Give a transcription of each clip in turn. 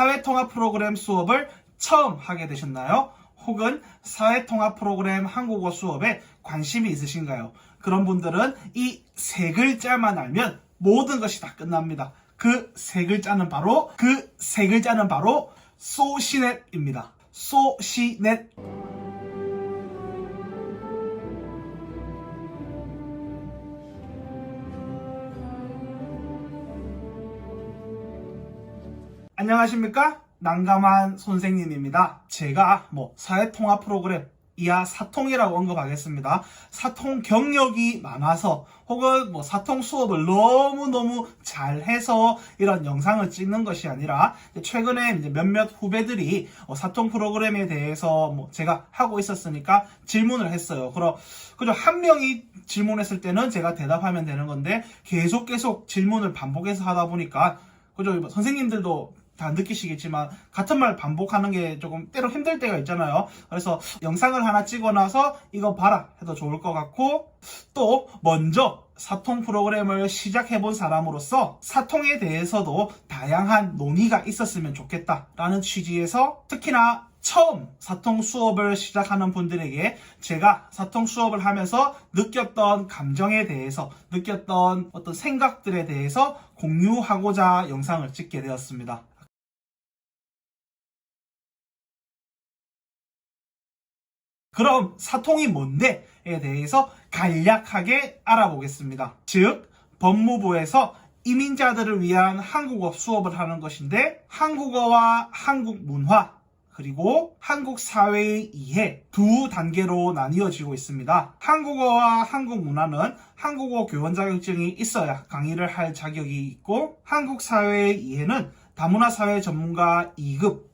사회통합 프로그램 수업을 처음 하게 되셨나요? 혹은 사회통합 프로그램 한국어 수업에 관심이 있으신가요? 그런 분들은 이 세 글자만 알면 모든 것이 다 끝납니다. 그 세 글자는 바로 소시넷입니다. 소시넷. 안녕하십니까? 난감한 선생님입니다. 제가 사회통합 프로그램 이하 사통이라고 언급하겠습니다. 사통 경력이 많아서 혹은 사통 수업을 너무너무 잘해서 이런 영상을 찍는 것이 아니라 최근에 이제 몇몇 후배들이 사통 프로그램에 대해서 제가 하고 있었으니까 질문을 했어요. 그죠? 한 명이 질문했을 때는 제가 대답하면 되는 건데 계속 질문을 반복해서 하다 보니까 그죠? 선생님들도 다 느끼시겠지만 같은 말 반복하는 게 조금 때로 힘들 때가 있잖아요. 그래서 영상을 하나 찍어 놔서 이거 봐라 해도 좋을 것 같고, 또 먼저 사통 프로그램을 시작해 본 사람으로서 사통에 대해서도 다양한 논의가 있었으면 좋겠다라는 취지에서 특히나 처음 사통 수업을 시작하는 분들에게 제가 사통 수업을 하면서 느꼈던 감정에 대해서, 느꼈던 어떤 생각들에 대해서 공유하고자 영상을 찍게 되었습니다. 그럼 사통이 뭔데에 대해서 간략하게 알아보겠습니다. 즉, 법무부에서 이민자들을 위한 한국어 수업을 하는 것인데, 한국어와 한국 문화 그리고 한국 사회의 이해 두 단계로 나뉘어지고 있습니다. 한국어와 한국 문화는 한국어 교원 자격증이 있어야 강의를 할 자격이 있고, 한국 사회의 이해는 다문화 사회 전문가 2급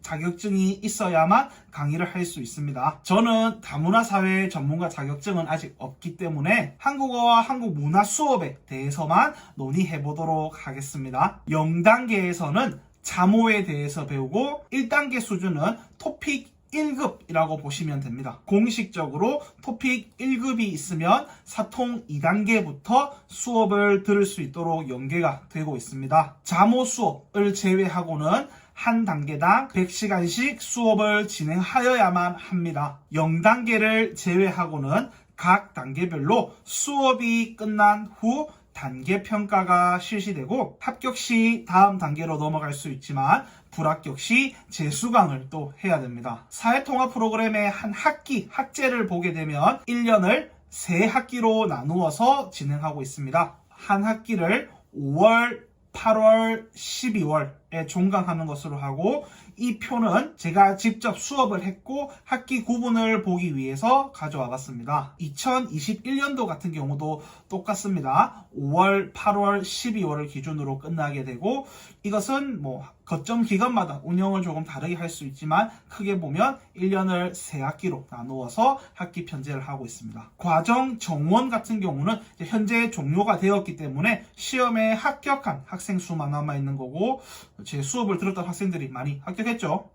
자격증이 있어야만 강의를 할 수 있습니다. 저는 다문화 사회 전문가 자격증은 아직 없기 때문에 한국어와 한국 문화 수업에 대해서만 논의해 보도록 하겠습니다. 0단계에서는 자모에 대해서 배우고 1단계 수준은 토픽 1급이라고 보시면 됩니다. 공식적으로 토픽 1급이 있으면 사통 2단계부터 수업을 들을 수 있도록 연계가 되고 있습니다. 자모 수업을 제외하고는 한 단계당 100시간씩 수업을 진행하여야만 합니다. 0단계를 제외하고는 각 단계별로 수업이 끝난 후 단계 평가가 실시되고, 합격 시 다음 단계로 넘어갈 수 있지만 불합격 시 재수강을 또 해야 됩니다. 사회통합 프로그램의 한 학기, 학제를 보게 되면 1년을 3학기로 나누어서 진행하고 있습니다. 한 학기를 5월, 8월, 12월에 종강하는 것으로 하고, 이 표는 제가 직접 수업을 했고 학기 구분을 보기 위해서 가져와 봤습니다. 2021년도 같은 경우도 똑같습니다. 5월, 8월, 12월을 기준으로 끝나게 되고, 이것은 거점 기간마다 운영을 조금 다르게 할 수 있지만 크게 보면 1년을 3학기로 나누어서 학기 편제를 하고 있습니다. 과정 정원 같은 경우는 현재 종료가 되었기 때문에 시험에 합격한 학생 수만 남아 있는 거고, 제 수업을 들었던 학생들이 많이 합격했죠.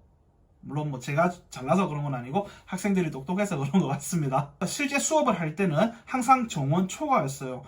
물론 제가 잘나서 그런 건 아니고 학생들이 똑똑해서 그런 것 같습니다. 실제 수업을 할 때는 항상 정원 초과였어요.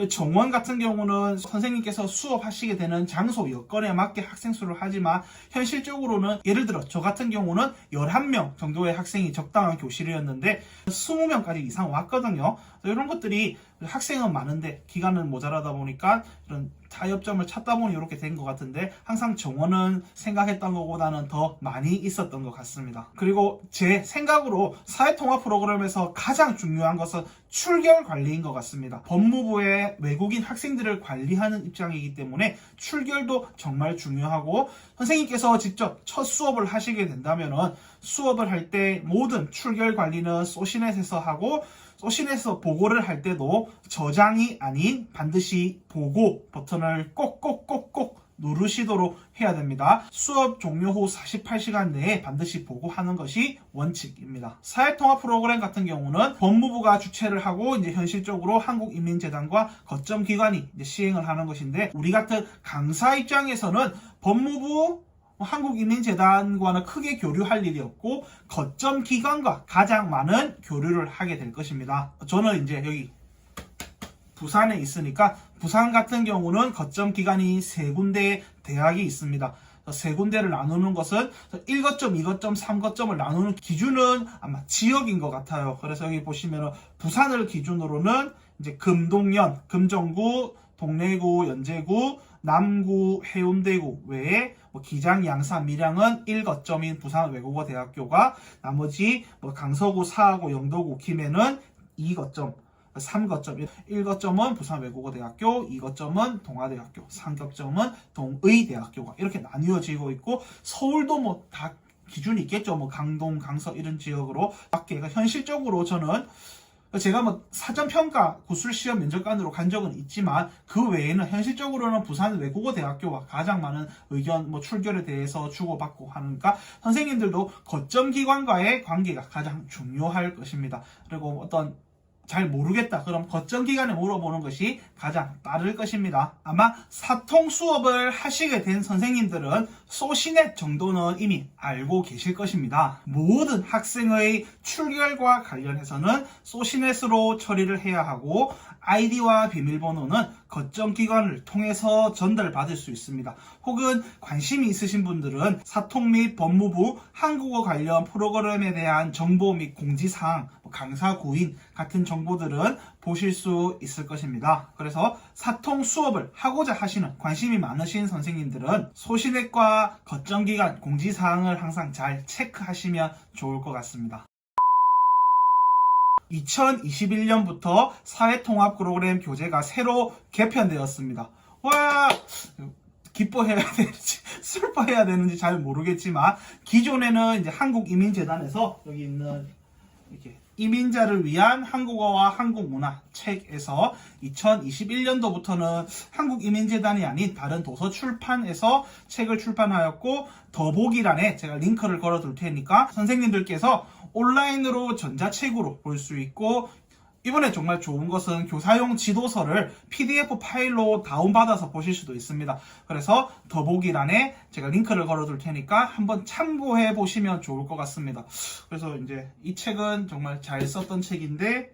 정원 같은 경우는 선생님께서 수업하시게 되는 장소 여건에 맞게 학생 수를 하지만, 현실적으로는 예를 들어 저 같은 경우는 11명 정도의 학생이 적당한 교실이었는데 20명까지 이상 왔거든요. 이런 것들이 학생은 많은데 기간은 모자라다 보니까 이런 타협점을 찾다 보니 이렇게 된 것 같은데, 항상 정원은 생각했던 것보다는 더 많이 있었던 것 같습니다. 그리고 제 생각으로 사회통합 프로그램에서 가장 중요한 것은 출결 관리인 것 같습니다. 법무부의 외국인 학생들을 관리하는 입장이기 때문에 출결도 정말 중요하고, 선생님께서 직접 첫 수업을 하시게 된다면 수업을 할 때 모든 출결 관리는 소시넷에서 하고, 소시넷에서 보고를 할 때도 저장이 아닌 반드시 보고 버튼을 꼭꼭꼭꼭 누르시도록 해야 됩니다. 수업 종료 후 48시간 내에 반드시 보고하는 것이 원칙입니다. 사회통합 프로그램 같은 경우는 법무부가 주최를 하고 현실적으로 한국인민재단과 거점기관이 시행을 하는 것인데, 우리 같은 강사 입장에서는 법무부, 한국인민재단과는 크게 교류할 일이 없고 거점 기관과 가장 많은 교류를 하게 될 것입니다. 저는 이제 여기 부산에 있으니까 부산 같은 경우는 거점 기관이 3군데의 대학이 있습니다. 세 군데를 나누는 것은 1거점, 2거점, 3거점을 나누는 기준은 아마 지역인 것 같아요. 그래서 여기 보시면은 부산을 기준으로는 이제 금동연, 금정구, 동래구, 연제구, 남구, 해운대구 외에 기장, 양산, 밀양은 1거점인 부산외국어대학교가 나머지 강서구, 사하구, 영도구, 김해는 2거점, 3거점, 1거점은 부산외국어대학교, 2거점은 동아대학교, 3거점은 동의대학교가 이렇게 나뉘어지고 있고 서울도 다 기준이 있겠죠. 강동, 강서 이런 지역으로 밖에 현실적으로 저는 제가 사전평가 구술시험 면접관으로 간 적은 있지만 그 외에는 현실적으로는 부산 외국어대학교와 가장 많은 의견 출결에 대해서 주고받고 하니까 선생님들도 거점기관과의 관계가 가장 중요할 것입니다. 그리고 잘 모르겠다 그럼 거점기관에 물어보는 것이 가장 빠를 것입니다. 아마 사통 수업을 하시게 된 선생님들은 소시넷 정도는 이미 알고 계실 것입니다. 모든 학생의 출결과 관련해서는 소시넷으로 처리를 해야 하고 아이디와 비밀번호는 거점기관을 통해서 전달받을 수 있습니다. 혹은 관심이 있으신 분들은 사통 및 법무부 한국어 관련 프로그램에 대한 정보 및 공지사항, 강사 구인 같은 정보들은 보실 수 있을 것입니다. 그래서 사통 수업을 하고자 하시는 관심이 많으신 선생님들은 소시넷과 거점기관 공지사항을 항상 잘 체크하시면 좋을 것 같습니다. 2021년부터 사회통합 프로그램 교재가 새로 개편되었습니다. 와! 기뻐해야 되는지 슬퍼해야 되는지 잘 모르겠지만 기존에는 이제 한국이민재단에서 여기 있는 이렇게 이민자를 위한 한국어와 한국문화 책에서 2021년도부터는 한국이민재단이 아닌 다른 도서출판에서 책을 출판하였고 더보기란에 제가 링크를 걸어 둘 테니까 선생님들께서 온라인으로 전자책으로 볼 수 있고 이번에 정말 좋은 것은 교사용 지도서를 PDF 파일로 다운받아서 보실 수도 있습니다. 그래서 더보기란에 제가 링크를 걸어 둘 테니까 한번 참고해 보시면 좋을 것 같습니다. 그래서 이제 이 책은 정말 잘 썼던 책인데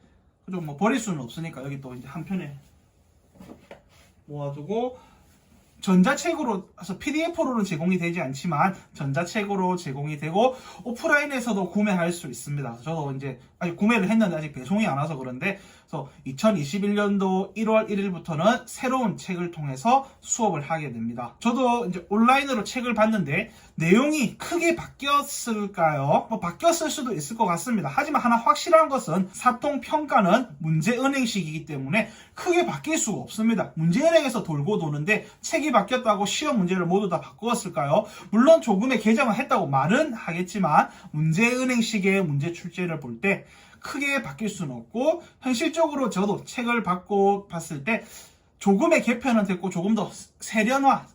좀 버릴 수는 없으니까 여기 또 이제 한편에 모아두고 전자책으로, PDF로는 제공이 되지 않지만 전자책으로 제공이 되고 오프라인에서도 구매할 수 있습니다. 저도 이제 아직 구매를 했는데 아직 배송이 안 와서 그런데 그래서 2021년도 1월 1일부터는 새로운 책을 통해서 수업을 하게 됩니다. 저도 이제 온라인으로 책을 봤는데 내용이 크게 바뀌었을까요? 바뀌었을 수도 있을 것 같습니다. 하지만 하나 확실한 것은 사통평가는 문제은행식이기 때문에 크게 바뀔 수가 없습니다. 문제은행에서 돌고 도는데 책이 바뀌었다고 시험 문제를 모두 다 바꾸었을까요? 물론 조금의 개정을 했다고 말은 하겠지만 문제은행식의 문제 출제를 볼 때 크게 바뀔 수는 없고 현실적으로 저도 책을 받고 봤을 때 조금의 개편은 됐고 조금 더 세련화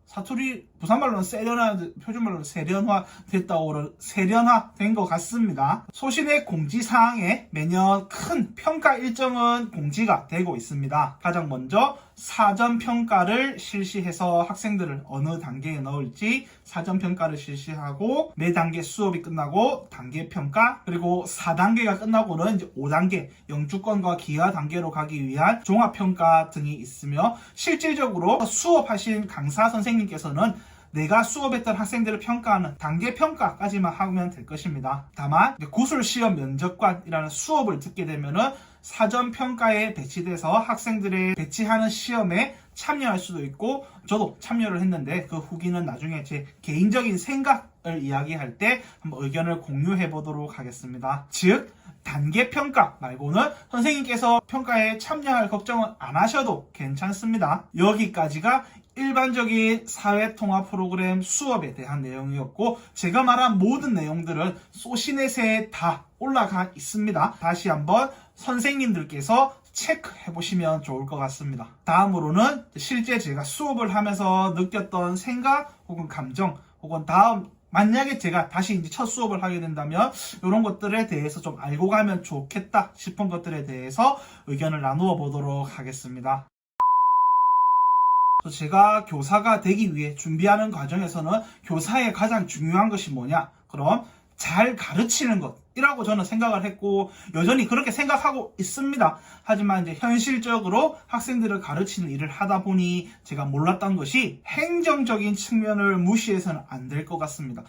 사투리 부산말로는 세련화, 표준말로는 세련화 됐다고 세련화 된 것 같습니다. 소신의 공지사항에 매년 큰 평가 일정은 공지가 되고 있습니다. 가장 먼저 사전평가를 실시해서 학생들을 어느 단계에 넣을지 사전평가를 실시하고 매 단계 수업이 끝나고 단계평가 그리고 4단계가 끝나고는 이제 5단계 영주권과 기하 단계로 가기 위한 종합평가 등이 있으며 실질적으로 수업하신 강사 선생님께서는 내가 수업했던 학생들을 평가하는 단계 평가까지만 하면 될 것입니다. 다만 구술시험 면접관이라는 수업을 듣게 되면은 사전 평가에 배치돼서 학생들의 배치하는 시험에 참여할 수도 있고 저도 참여를 했는데 그 후기는 나중에 제 개인적인 생각을 이야기할 때 한번 의견을 공유해 보도록 하겠습니다. 즉 단계 평가 말고는 선생님께서 평가에 참여할 걱정은 안 하셔도 괜찮습니다. 여기까지가 일반적인 사회통합 프로그램 수업에 대한 내용이었고 제가 말한 모든 내용들은 소시넷에 다 올라가 있습니다. 다시 한번 선생님들께서 체크해 보시면 좋을 것 같습니다. 다음으로는 실제 제가 수업을 하면서 느꼈던 생각 혹은 감정 혹은 다음 만약에 제가 다시 이제 첫 수업을 하게 된다면 이런 것들에 대해서 좀 알고 가면 좋겠다 싶은 것들에 대해서 의견을 나누어 보도록 하겠습니다. 제가 교사가 되기 위해 준비하는 과정에서는 교사의 가장 중요한 것이 뭐냐? 그럼 잘 가르치는 것. 이라고 저는 생각을 했고 여전히 그렇게 생각하고 있습니다. 하지만 이제 현실적으로 학생들을 가르치는 일을 하다 보니 제가 몰랐던 것이 행정적인 측면을 무시해서는 안 될 것 같습니다.